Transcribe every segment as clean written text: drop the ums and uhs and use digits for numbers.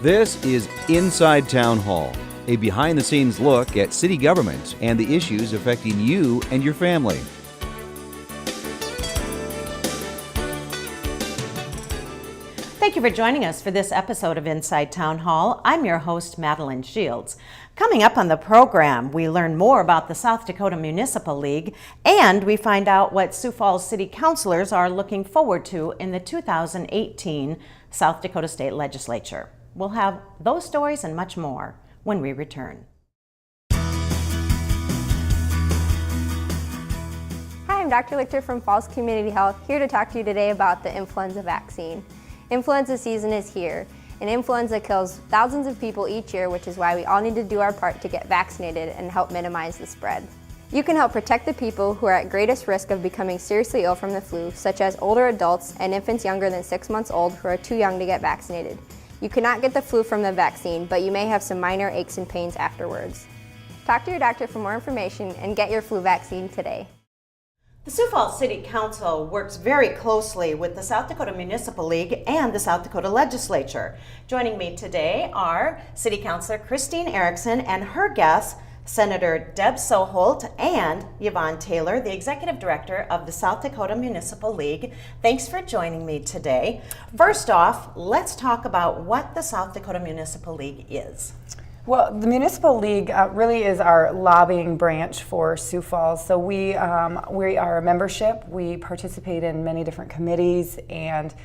This is Inside Town Hall, a behind-the-scenes look at city government and the issues affecting you and your family. Thank you for joining us for this episode of Inside Town Hall. I'm your host, Madeline Shields. Coming up on the program, we learn more about the South Dakota Municipal League, and we find out what Sioux Falls City Councilors are looking forward to in the 2018 South Dakota State Legislature. We'll have those stories and much more when we return. Hi, I'm Dr. Lichter from Falls Community Health, here to talk to you today about the influenza vaccine. Influenza season is here, and influenza kills thousands of people each year, which is why we all need to do our part to get vaccinated and help minimize the spread. You can help protect the people who are at greatest risk of becoming seriously ill from the flu, such as older adults and infants younger than 6 months old who are too young to get vaccinated. You cannot get the flu from the vaccine, but you may have some minor aches and pains afterwards. Talk to your doctor for more information and get your flu vaccine today. The Sioux Falls City Council works very closely with the South Dakota Municipal League and the South Dakota Legislature. Joining me today are City Councilor Christine Erickson and her guests, Senator Deb Soholt and Yvonne Taylor, the Executive Director of the South Dakota Municipal League. Thanks for joining me today. First off, let's talk about what the South Dakota Municipal League is. Well, the Municipal League really is our lobbying branch for Sioux Falls. So we are a membership. We participate in many different committees, and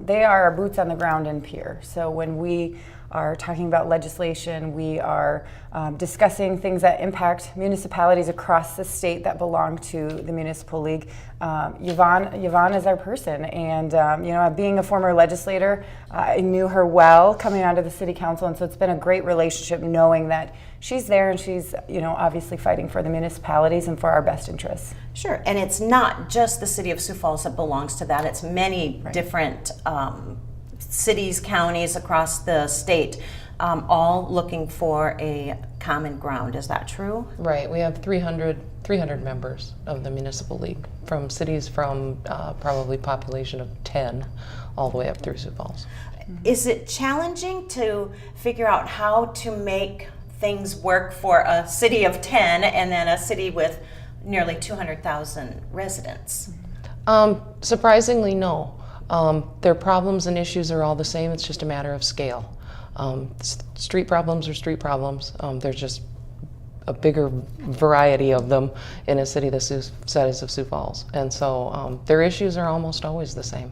they are our boots on the ground in Pierre. So when we are talking about legislation, we are discussing things that impact municipalities across the state that belong to the Municipal League. Yvonne is our person, and being a former legislator, I knew her well coming onto the City Council, and so it's been a great relationship knowing that she's there and she's obviously fighting for the municipalities and for our best interests. Sure, and it's not just the City of Sioux Falls that belongs to that, it's many different cities, counties across the state, all looking for a common ground. Is that true? Right. We have 300 members of the Municipal League from cities from probably population of 10 all the way up through Sioux Falls. Is it challenging to figure out how to make things work for a city of 10 and then a city with nearly 200,000 residents? Surprisingly, no. Their problems and issues are all the same. It's just a matter of scale. Street problems are street problems. There's just a bigger variety of them in a city the size of Sioux Falls. And so their issues are almost always the same.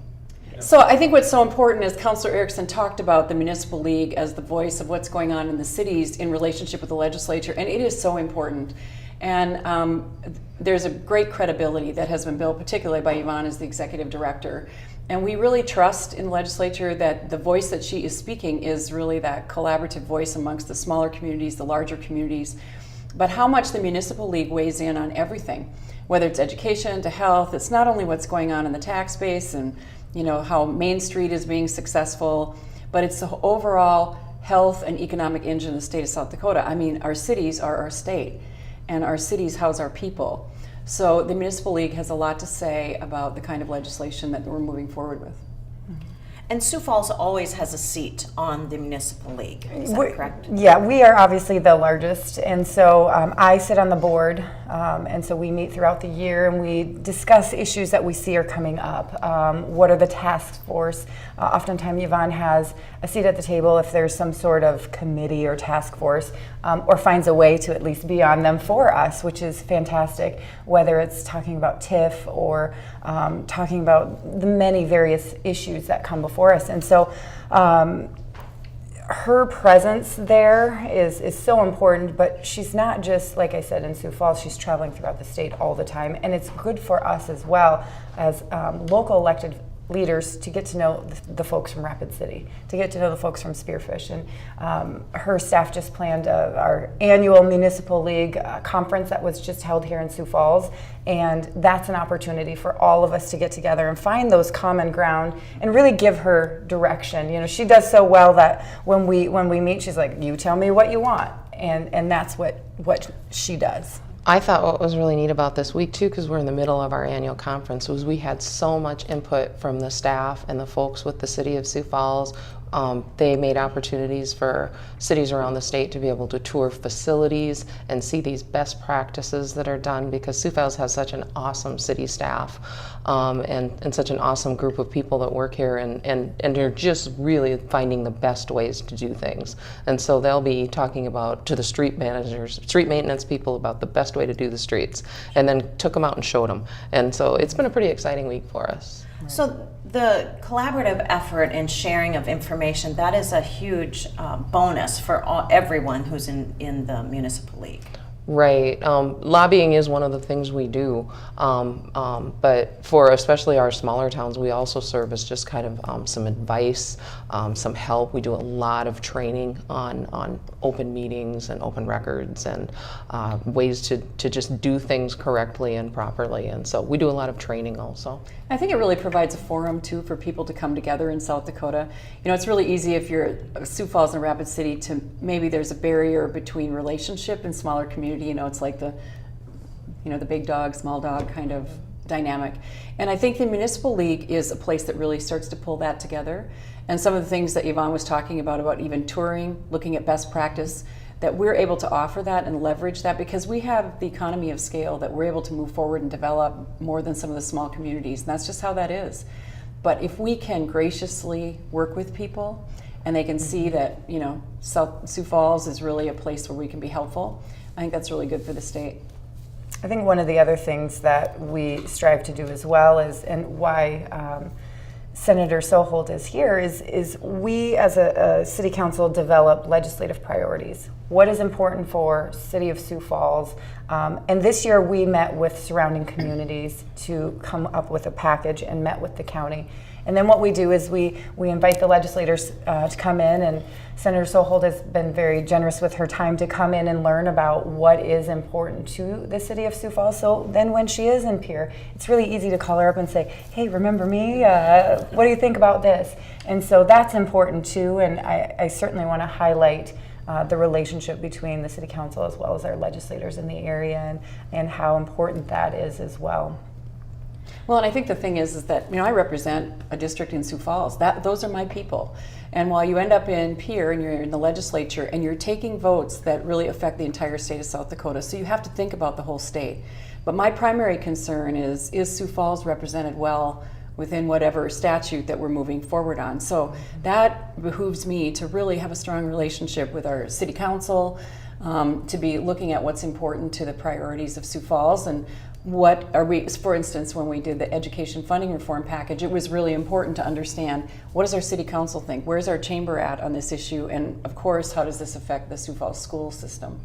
So I think what's so important is Councilor Erickson talked about the Municipal League as the voice of what's going on in the cities in relationship with the legislature, and it is so important. And there's a great credibility that has been built, particularly by Yvonne as the executive director. And we really trust in the legislature that the voice that she is speaking is really that collaborative voice amongst the smaller communities, the larger communities. But how much the Municipal League weighs in on everything, whether it's education to health, it's not only what's going on in the tax base and how Main Street is being successful, but it's the overall health and economic engine of the state of South Dakota. I mean, our cities are our state, and our cities house our people. So the Municipal League has a lot to say about the kind of legislation that we're moving forward with. And Sioux Falls always has a seat on the Municipal League, is that correct? Yeah, we are obviously the largest, and so I sit on the board, and so we meet throughout the year and we discuss issues that we see are coming up. What are the task force? Oftentimes Yvonne has a seat at the table if there's some sort of committee or task force, or finds a way to at least be on them for us, which is fantastic, whether it's talking about TIF or talking about the many various issues that come before us. And so her presence there is so important, but she's not just, like I said, in Sioux Falls, she's traveling throughout the state all the time, and it's good for us as well as local elected leaders to get to know the folks from Rapid City, to get to know the folks from Spearfish. And her staff just planned our annual Municipal League conference that was just held here in Sioux Falls, and that's an opportunity for all of us to get together and find those common ground and really give her direction. She does so well that when we meet, she's like, you tell me what you want, and that's what she does. I thought what was really neat about this week too, because we're in the middle of our annual conference, was we had so much input from the staff and the folks with the City of Sioux Falls, They made opportunities for cities around the state to be able to tour facilities and see these best practices that are done, because Sioux Falls has such an awesome city staff and such an awesome group of people that work here, and they're just really finding the best ways to do things. And so they'll be talking about to the street managers, street maintenance people, about the best way to do the streets, and then took them out and showed them. And so it's been a pretty exciting week for us. So the collaborative effort and sharing of information, that is a huge bonus for everyone who's in the municipal league. Right. Lobbying is one of the things we do, but for especially our smaller towns, we also serve as just kind of some advice, some help. We do a lot of training on open meetings and open records and ways to just do things correctly and properly. And so we do a lot of training also. I think it really provides a forum too for people to come together in South Dakota. You know, it's really easy if you're Sioux Falls and Rapid City to maybe there's a barrier between relationship and smaller community. You know, it's like the big dog, small dog kind of dynamic. And I think the Municipal League is a place that really starts to pull that together. And some of the things that Yvonne was talking about even touring, looking at best practice, that we're able to offer that and leverage that because we have the economy of scale that we're able to move forward and develop more than some of the small communities. And that's just how that is. But if we can graciously work with people and they can see that, you know, Sioux Falls is really a place where we can be helpful, I think that's really good for the state. I think one of the other things that we strive to do as well is, and why Senator Soholt is here, is we as a city council develop legislative priorities. What is important for City of Sioux Falls? And this year we met with surrounding communities to come up with a package and met with the county. And then what we do is we invite the legislators to come in, and Senator Soholt has been very generous with her time to come in and learn about what is important to the City of Sioux Falls. So then when she is in Pierre, it's really easy to call her up and say, hey, remember me? What do you think about this? And so that's important too, and I certainly want to highlight the relationship between the City Council as well as our legislators in the area and how important that is as well. Well, and I think the thing is that, you know, I represent a district in Sioux Falls. Those are my people. And while you end up in Pierre and you're in the legislature and you're taking votes that really affect the entire state of South Dakota, so you have to think about the whole state. But my primary concern is Sioux Falls represented well within whatever statute that we're moving forward on? So that behooves me to really have a strong relationship with our city council, to be looking at what's important to the priorities of Sioux Falls and what are we, for instance, when we did the education funding reform package, it was really important to understand what does our city council think, where's our chamber at on this issue, and of course, how does this affect the Sioux Falls school system?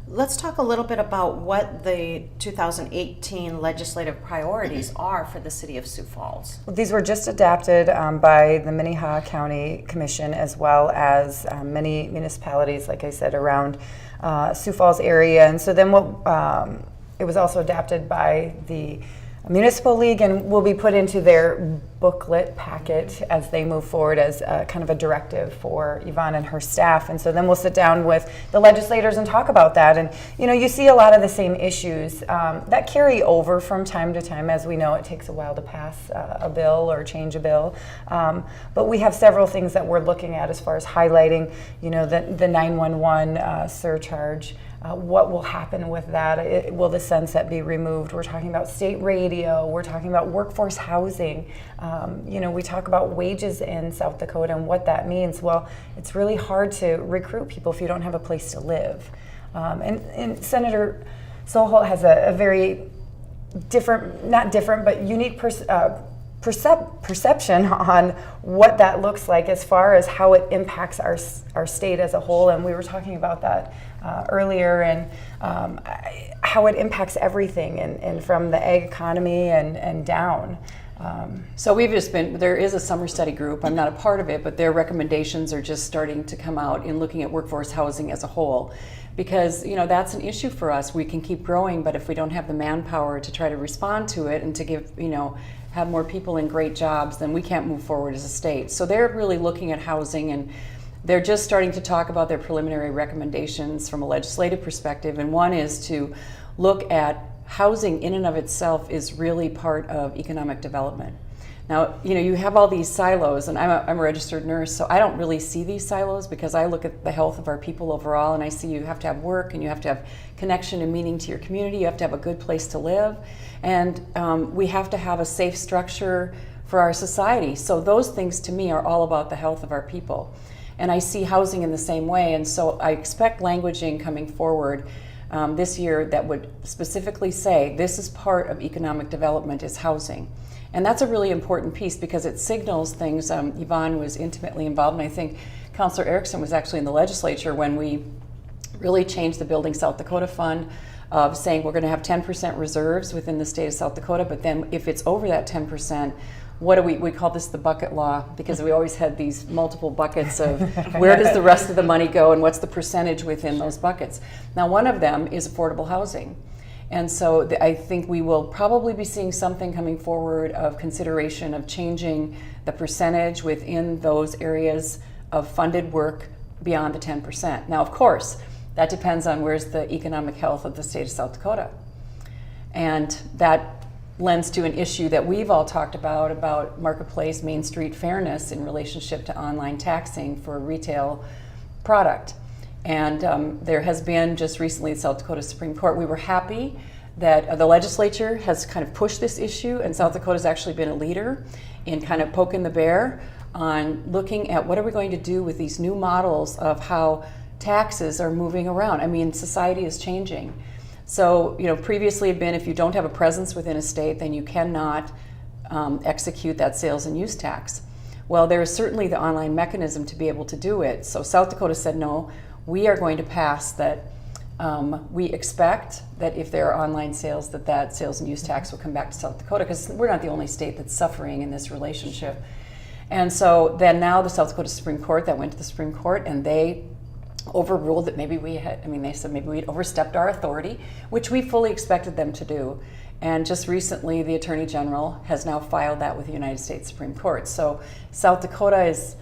Let's talk a little bit about what the 2018 legislative priorities are for the City of Sioux Falls. Well, these were just adopted by the Minnehaha County Commission as well as many municipalities, like I said, around Sioux Falls area. And so then it was also adopted by the Municipal League and will be put into their booklet packet as they move forward as kind of a directive for Yvonne and her staff. And so then we'll sit down with the legislators and talk about that. And you know, you see a lot of the same issues that carry over from time to time. As we know, it takes a while to pass a bill or change a bill. But we have several things that we're looking at as far as highlighting, you know, the 911 surcharge. What will happen with that? Will the sunset be removed? We're talking about state radio. We're talking about workforce housing. You know, we talk about wages in South Dakota and what that means. Well, it's really hard to recruit people if you don't have a place to live. And Senator Soholt has a very different, not different, but unique perception on what that looks like as far as how it impacts our state as a whole. And we were talking about that earlier, and how it impacts everything, and from the ag economy and down. So there is a summer study group. I'm not a part of it, but their recommendations are just starting to come out in looking at workforce housing as a whole. Because, you know, that's an issue for us. We can keep growing, but if we don't have the manpower to try to respond to it and to give, you know, have more people in great jobs, then we can't move forward as a state. So they're really looking at housing, and they're just starting to talk about their preliminary recommendations from a legislative perspective. And one is to look at housing in and of itself is really part of economic development. Now, you have all these silos, and I'm a registered nurse, so I don't really see these silos because I look at the health of our people overall, and I see you have to have work, and you have to have connection and meaning to your community, you have to have a good place to live, and we have to have a safe structure for our society. So those things to me are all about the health of our people. And I see housing in the same way, and so I expect languaging coming forward this year that would specifically say this is part of economic development is housing. And that's a really important piece because it signals things. Yvonne was intimately involved, and I think Councilor Erickson was actually in the legislature when we really changed the Building South Dakota Fund of saying we're going to have 10% reserves within the state of South Dakota, but then if it's over that 10%, what do we call this the bucket law, because we always had these multiple buckets of where does the rest of the money go and what's the percentage within those buckets. Now, one of them is affordable housing. And so I think we will probably be seeing something coming forward of consideration of changing the percentage within those areas of funded work beyond the 10%. Now, of course, that depends on where's the economic health of the state of South Dakota. And that lends to an issue that we've all talked about marketplace, Main Street fairness in relationship to online taxing for retail product. And there has been just recently the South Dakota Supreme Court. We were happy that the legislature has kind of pushed this issue, and South Dakota has actually been a leader in kind of poking the bear on looking at what are we going to do with these new models of how taxes are moving around. I mean, society is changing. So, previously had been if you don't have a presence within a state, then you cannot execute that sales and use tax. Well, there is certainly the online mechanism to be able to do it. So South Dakota said, no, we are going to pass that. We expect that if there are online sales, that sales and use tax will come back to South Dakota, because we're not the only state that's suffering in this relationship. And so then now the South Dakota Supreme Court, that went to the Supreme Court, and they overruled that maybe they said maybe we'd overstepped our authority, which we fully expected them to do. And just recently, the Attorney General has now filed that with the United States Supreme Court. So South Dakota is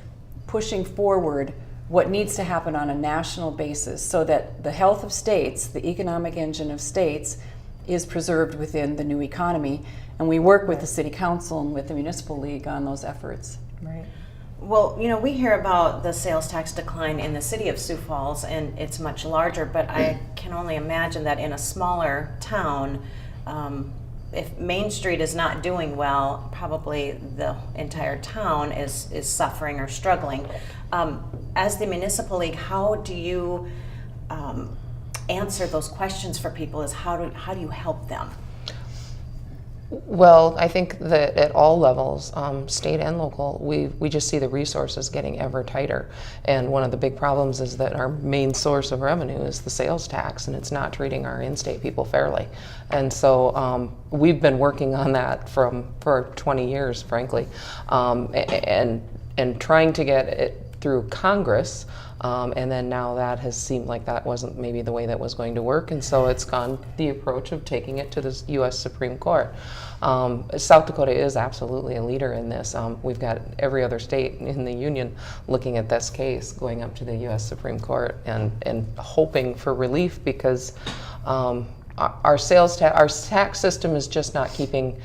pushing forward what needs to happen on a national basis so that the health of states, the economic engine of states, is preserved within the new economy. And we work with the City Council and with the Municipal League on those efforts. Right. Well, we hear about the sales tax decline in the city of Sioux Falls, and it's much larger, but I can only imagine that in a smaller town, if Main Street is not doing well, probably the entire town is suffering or struggling. As the Municipal League, how do you answer those questions for people? How do you help them? Well, I think that at all levels, state and local, we just see the resources getting ever tighter. And one of the big problems is that our main source of revenue is the sales tax, and it's not treating our in-state people fairly. And so we've been working on that for 20 years, frankly, and trying to get it through Congress. And then now that has seemed like that wasn't maybe the way that was going to work, and so it's gone the approach of taking it to the U.S. Supreme Court. South Dakota is absolutely a leader in this. We've got every other state in the union looking at this case, going up to the U.S. Supreme Court and hoping for relief, because our tax system is just not keeping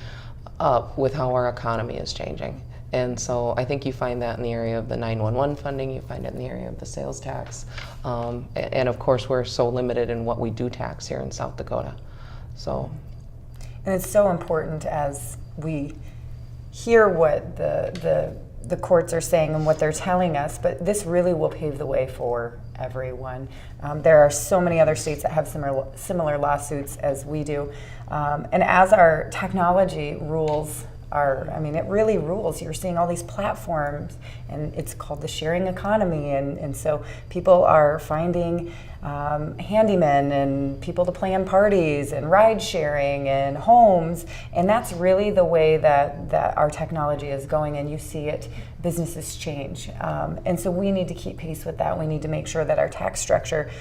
up with how our economy is changing. And so I think you find that in the area of the 911 funding, you find it in the area of the sales tax. And of course, we're so limited in what we do tax here in South Dakota. So, and it's so important as we hear what the courts are saying and what they're telling us, but this really will pave the way for everyone. There are so many other states that have similar lawsuits as we do. And as our technology rules, it really rules. You're seeing all these platforms, and it's called the sharing economy, and so people are finding handymen and people to plan parties and ride sharing and homes, and that's really the way that our technology is going, and you see it, businesses change. And so we need to keep pace with that. We need to make sure that our tax structure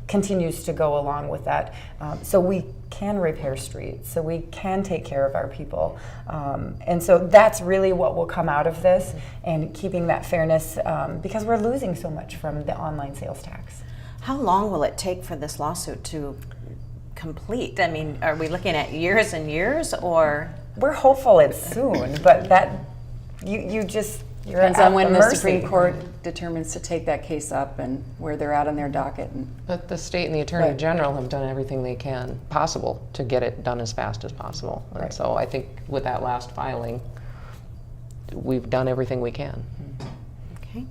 continues to go along with that, so we can repair streets, so we can take care of our people. And so that's really what will come out of this, and keeping that fairness, because we're losing so much from the online sales tax. How long will it take for this lawsuit to complete? I mean, are we looking at years and years, or? We're hopeful it's soon, but that you just you're Depends at on when the mercy. Supreme Court determines to take that case up and where they're at on their docket. And But the state and the Attorney Right. General have done everything they can possible to get it done as fast as possible. And Right. so I think with that last filing, we've done everything we can. Okay.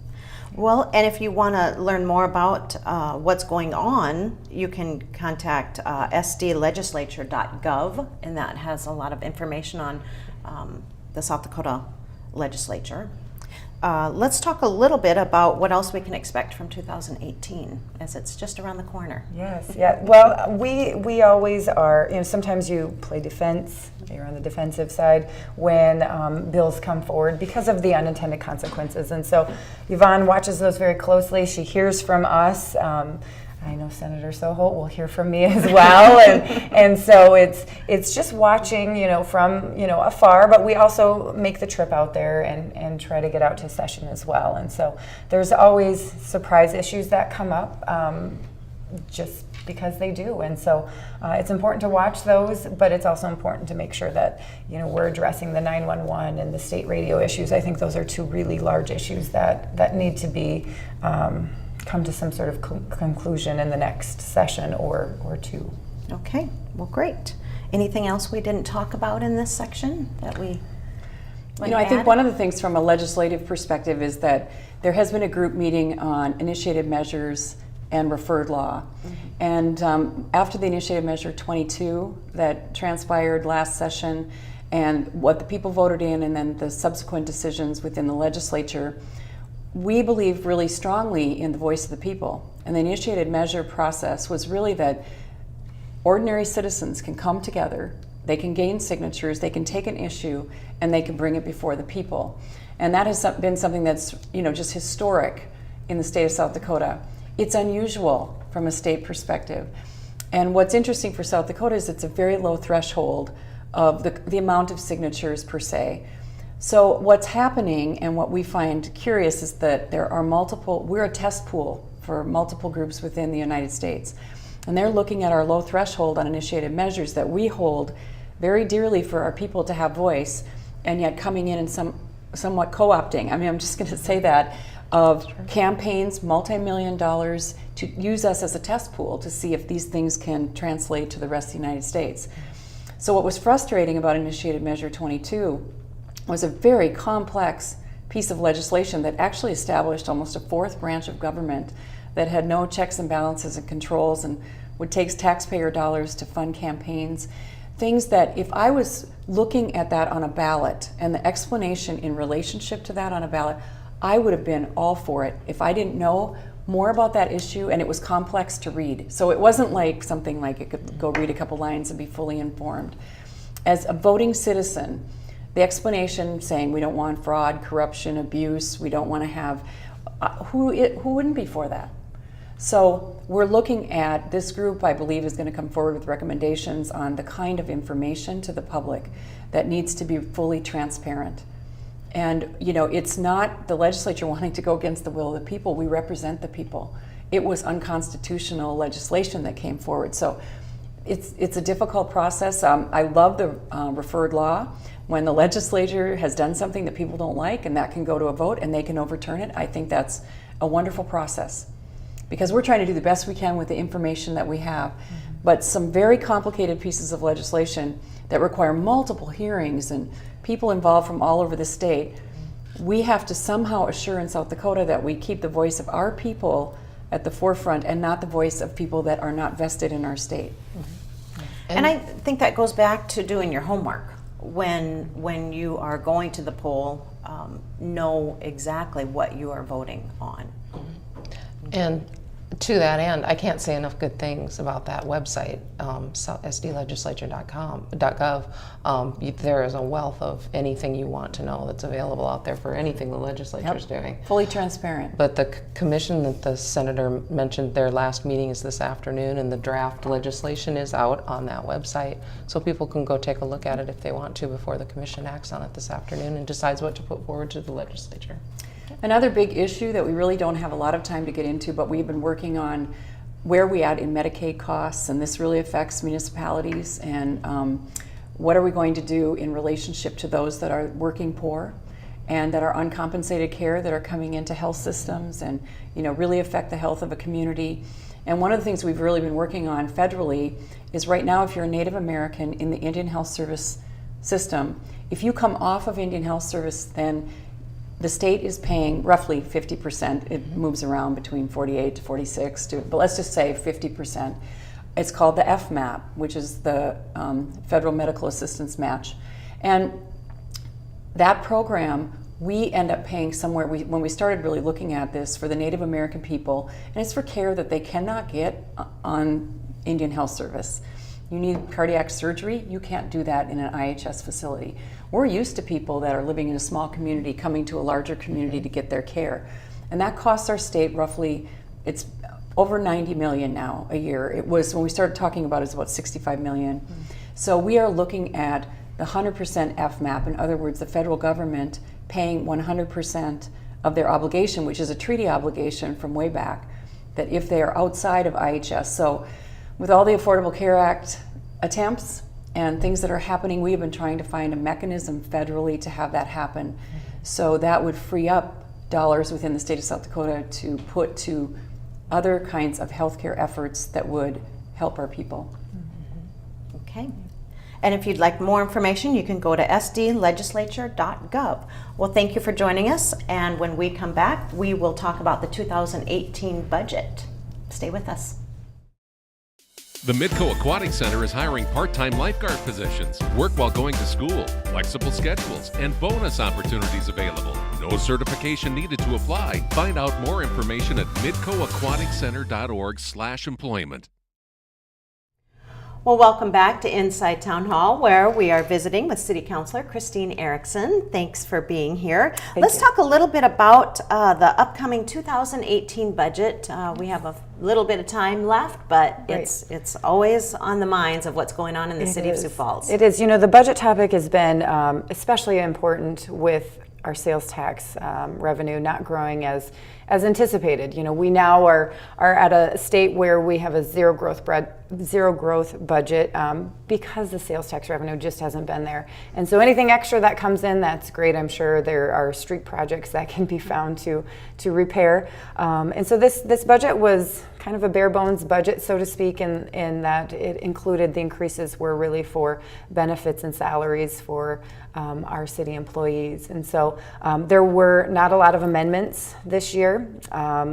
Well, and if you want to learn more about what's going on, you can contact sdlegislature.gov, and that has a lot of information on the South Dakota legislature. Let's talk a little bit about what else we can expect from 2018, as it's just around the corner. Yes, yeah. Well, we always are, sometimes you play defense, you're on the defensive side when bills come forward because of the unintended consequences. And so Yvonne watches those very closely. She hears from us. I know Senator Soholt will hear from me as well, and so it's just watching, from afar. But we also make the trip out there and try to get out to session as well. And so there's always surprise issues that come up, just because they do. And so it's important to watch those, but it's also important to make sure that we're addressing the 911 and the state radio issues. I think those are two really large issues that need to be. Come to some sort of conclusion in the next session or two. Okay, well, great. Anything else we didn't talk about in this section that we want to I think add? one of the things from a legislative perspective is that there has been a group meeting on initiated measures and referred law. And after the initiated measure 22 that transpired last session and what the people voted in and then the subsequent decisions within the legislature, we believe really strongly in the voice of the people. And the initiated measure process was really that ordinary citizens can come together, they can gain signatures, they can take an issue, and they can bring it before the people. And that has been something that's just historic in the state of South Dakota. It's unusual from a state perspective. And what's interesting for South Dakota is it's a very low threshold of the amount of signatures per se. So what's happening and what we find curious is that there are we're a test pool for multiple groups within the United States. And they're looking at our low threshold on initiated measures that we hold very dearly for our people to have voice, and yet coming in and somewhat co-opting, I'm just going to say that, of campaigns, multi-million dollars, to use us as a test pool to see if these things can translate to the rest of the United States. So what was frustrating about initiated measure 22 was a very complex piece of legislation that actually established almost a fourth branch of government that had no checks and balances and controls and would take taxpayer dollars to fund campaigns. Things that if I was looking at that on a ballot and the explanation in relationship to that on a ballot, I would have been all for it if I didn't know more about that issue and it was complex to read. So it wasn't like something like it could go read a couple lines and be fully informed. As a voting citizen, the explanation saying we don't want fraud, corruption, abuse, we don't want to have, who wouldn't be for that? So we're looking at, this group I believe is going to come forward with recommendations on the kind of information to the public that needs to be fully transparent. And it's not the legislature wanting to go against the will of the people, we represent the people. It was unconstitutional legislation that came forward. So it's a difficult process. I love the referred law. When the legislature has done something that people don't like and that can go to a vote and they can overturn it, I think that's a wonderful process. Because we're trying to do the best we can with the information that we have. But some very complicated pieces of legislation that require multiple hearings and people involved from all over the state, we have to somehow assure in South Dakota that we keep the voice of our people at the forefront and not the voice of people that are not vested in our state. And I think that goes back to doing your homework. When you are going to the poll, know exactly what you are voting on. And to that end, I can't say enough good things about that website, sdlegislature.gov. There is a wealth of anything you want to know that's available out there for anything the legislature is doing. Fully transparent. But the commission that the senator mentioned, their last meeting is this afternoon, and the draft legislation is out on that website, so people can go take a look at it if they want to before the commission acts on it this afternoon and decides what to put forward to the legislature. Another big issue that we really don't have a lot of time to get into, but we've been working on where we at in Medicaid costs, and this really affects municipalities. And what are we going to do in relationship to those that are working poor and that are uncompensated care that are coming into health systems and really affect the health of a community. And one of the things we've really been working on federally is right now, if you're a Native American in the Indian Health Service system, if you come off of Indian Health Service, then the state is paying roughly 50%. It moves around between 48 to 46, but let's just say 50%. It's called the FMAP, which is the Federal Medical Assistance Match. And that program, we end up paying somewhere, when we started really looking at this for the Native American people, and it's for care that they cannot get on Indian Health Service. You need cardiac surgery, you can't do that in an IHS facility. We're used to people that are living in a small community coming to a larger community to get their care. And that costs our state roughly, it's over 90 million now a year. It was, when we started talking about it, it's about 65 million. So we are looking at the 100% FMAP, in other words, the federal government paying 100% of their obligation, which is a treaty obligation from way back, that if they are outside of IHS. So with all the Affordable Care Act attempts and things that are happening, we have been trying to find a mechanism federally to have that happen. So that would free up dollars within the state of South Dakota to put to other kinds of healthcare efforts that would help our people. Okay. And if you'd like more information, you can go to sdlegislature.gov. Well, thank you for joining us. And when we come back, we will talk about the 2018 budget. Stay with us. The Midco Aquatic Center is hiring part-time lifeguard positions, work while going to school, flexible schedules, and bonus opportunities available. No certification needed to apply. Find out more information at midcoaquaticcenter.org/employment. Well, welcome back to Inside Town Hall, where we are visiting with City Councilor Christine Erickson. Thanks for being here. Let's talk a little bit about the upcoming 2018 budget. We have a little bit of time left, but it's always on the minds of what's going on in the city of Sioux Falls. It is. The budget topic has been especially important with our sales tax revenue not growing as anticipated. We now are at a state where we have a zero growth budget because the sales tax revenue just hasn't been there. And so anything extra that comes in, that's great. I'm sure there are street projects that can be found to repair. And so this budget was kind of a bare bones budget, so to speak, in that it included the increases were really for benefits and salaries for our city employees. And so there were not a lot of amendments this year.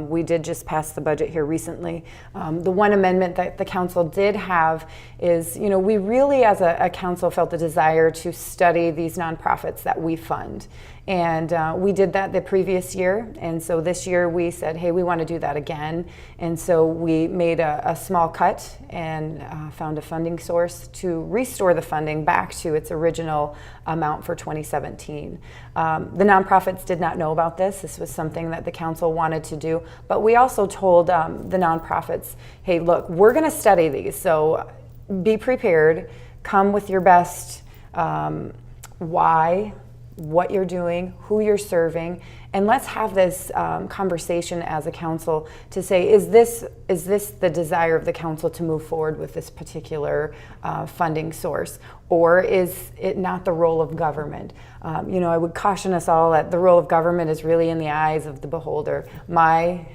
We did just pass the budget here recently. The one amendment that the council did have is, we really as a council felt the desire to study these nonprofits that we fund. And we did that the previous year, and so this year we said, hey, we want to do that again. And so we made a small cut and found a funding source to restore the funding back to its original amount for 2017. The nonprofits did not know about this. This was something that the council wanted to do, but we also told the nonprofits, hey, look, we're going to study these, so be prepared, come with your best why, what you're doing, who you're serving, and let's have this conversation as a council to say, is this the desire of the council to move forward with this particular funding source, or is it not the role of government? I would caution us all that the role of government is really in the eyes of the beholder. My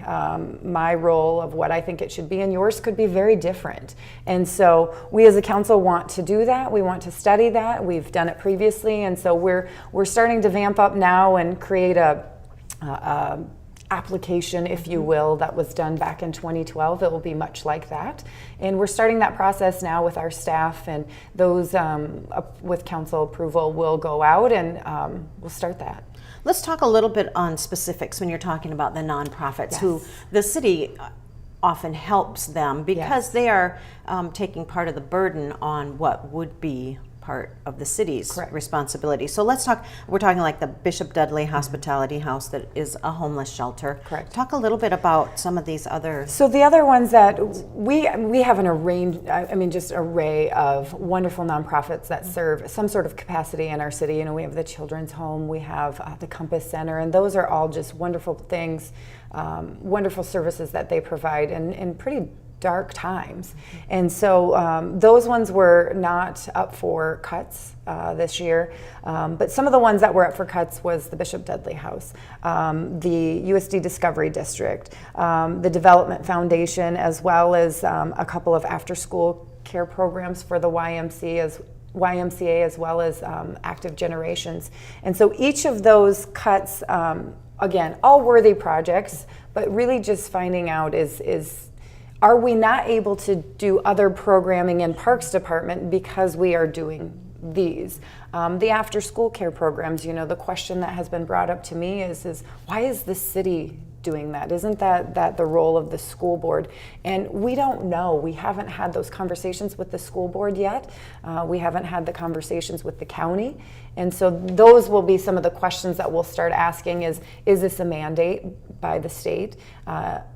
role of what I think it should be, and yours could be very different. And so we as a council want to do that. We want to study that. We've done it previously, and so we're starting to vamp up now and create a application, if you will, that was done back in 2012. It will be much like that. And we're starting that process now with our staff, and those with council approval will go out, and we'll start that. Let's talk a little bit on specifics when you're talking about the nonprofits, who the city often helps them because they are taking part of the burden on what would be part of the city's responsibility. So let's talk, we're talking like the Bishop Dudley Hospitality House that is a homeless shelter. Correct. Talk a little bit about some of these other. So the other ones that we have an just array of wonderful nonprofits that serve some sort of capacity in our city. We have the Children's Home, we have the Compass Center, and those are all just wonderful things, wonderful services that they provide, and pretty dark times. And so those ones were not up for cuts this year, but some of the ones that were up for cuts was the Bishop Dudley House, the USD Discovery District, the Development Foundation, as well as a couple of after-school care programs for the YMCA as well as Active Generations. And so each of those cuts, again, all worthy projects, but really just finding out is are we not able to do other programming in Parks Department because we are doing these? The after-school care programs, you know, the question that has been brought up to me is why is the city doing that? Isn't that the role of the school board? And we don't know. We haven't had those conversations with the school board yet. We haven't had the conversations with the county. And so those will be some of the questions that we'll start asking is this a mandate by the state?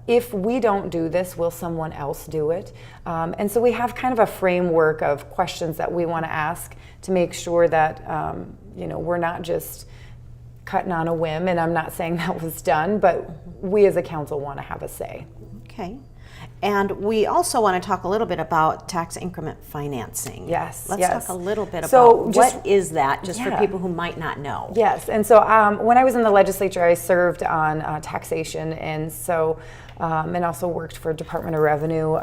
If we don't do this, will someone else do it? And so we have kind of a framework of questions that we want to ask to make sure that you know, we're not just cutting on a whim, and I'm not saying that was done, but we as a council want to have a say. Okay. And we also want to talk a little bit about tax increment financing. Yes. Let's talk a little bit So about just- what is that, just for Yeah. people who might not know. Yes, and so when I was in the legislature, I served on taxation, and so and also worked for Department of Revenue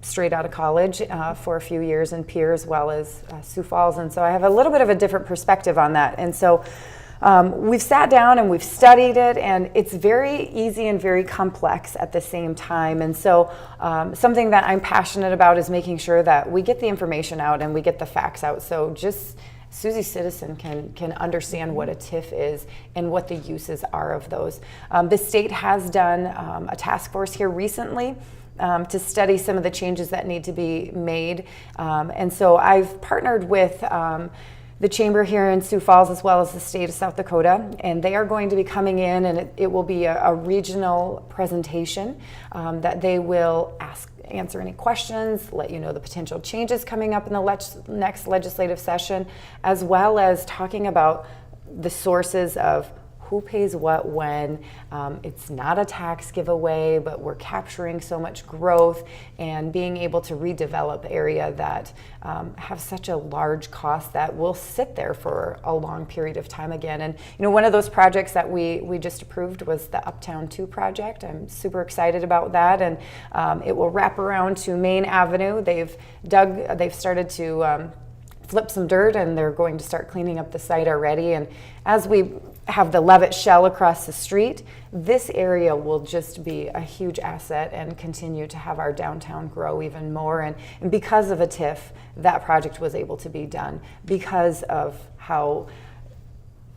straight out of college for a few years in Pierre as well as Sioux Falls, and so I have a little bit of a different perspective on that. And so we've sat down and we've studied it, and it's very easy and very complex at the same time. And so something that I'm passionate about is making sure that we get the information out and we get the facts out. So just Susie citizen can understand what a TIF is and what the uses are of those. The state has done a task force here recently to study some of the changes that need to be made. And so I've partnered with the chamber here in Sioux Falls as well as the state of South Dakota, and they are going to be coming in, and it will be a regional presentation that they will answer any questions, let you know the potential changes coming up in the next legislative session, as well as talking about the sources of who pays what when. It's not a tax giveaway, but we're capturing so much growth and being able to redevelop area that have such a large cost that will sit there for a long period of time again. And you know, one of those projects that we just approved was the Uptown 2 project. I'm super excited about that, and it will wrap around to Main Avenue. They've started to flip some dirt, and they're going to start cleaning up the site already. And as we have the Levitt Shell across the street, this area will just be a huge asset and continue to have our downtown grow even more. And because of a TIF, that project was able to be done because of how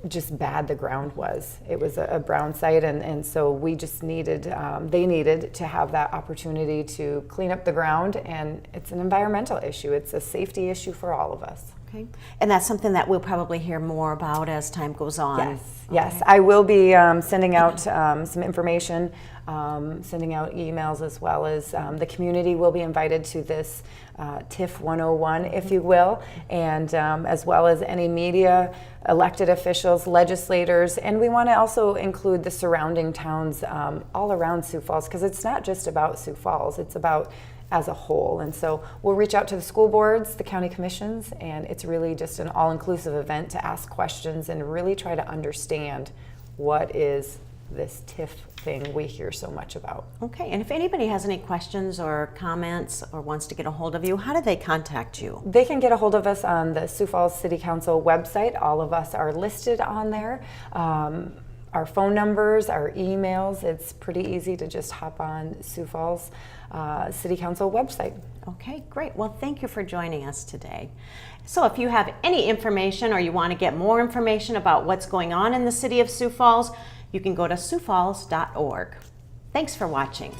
just bad the ground was. It was a brown site, and so we just needed, they needed to have that opportunity to clean up the ground, and it's an environmental issue. It's a safety issue for all of us. Okay. And that's something that we'll probably hear more about as time goes on. Yes, yes. I will be sending out some information, sending out emails, as well as the community will be invited to this TIF 101, if you will, and as well as any media, elected officials, legislators, and we want to also include the surrounding towns all around Sioux Falls, because it's not just about Sioux Falls, it's about as a whole. And so we'll reach out to the school boards, the county commissions, and it's really just an all-inclusive event to ask questions and really try to understand what is this TIF thing we hear so much about. Okay, and if anybody has any questions or comments or wants to get a hold of you, how do they contact you? They can get a hold of us on the Sioux Falls City Council website. All of us are listed on there. Our phone numbers, our emails, it's pretty easy to just hop on Sioux Falls City Council website. Okay, great. Well, thank you for joining us today. So if you have any information or you want to get more information about what's going on in the city of Sioux Falls, you can go to siouxfalls.org. Thanks for watching.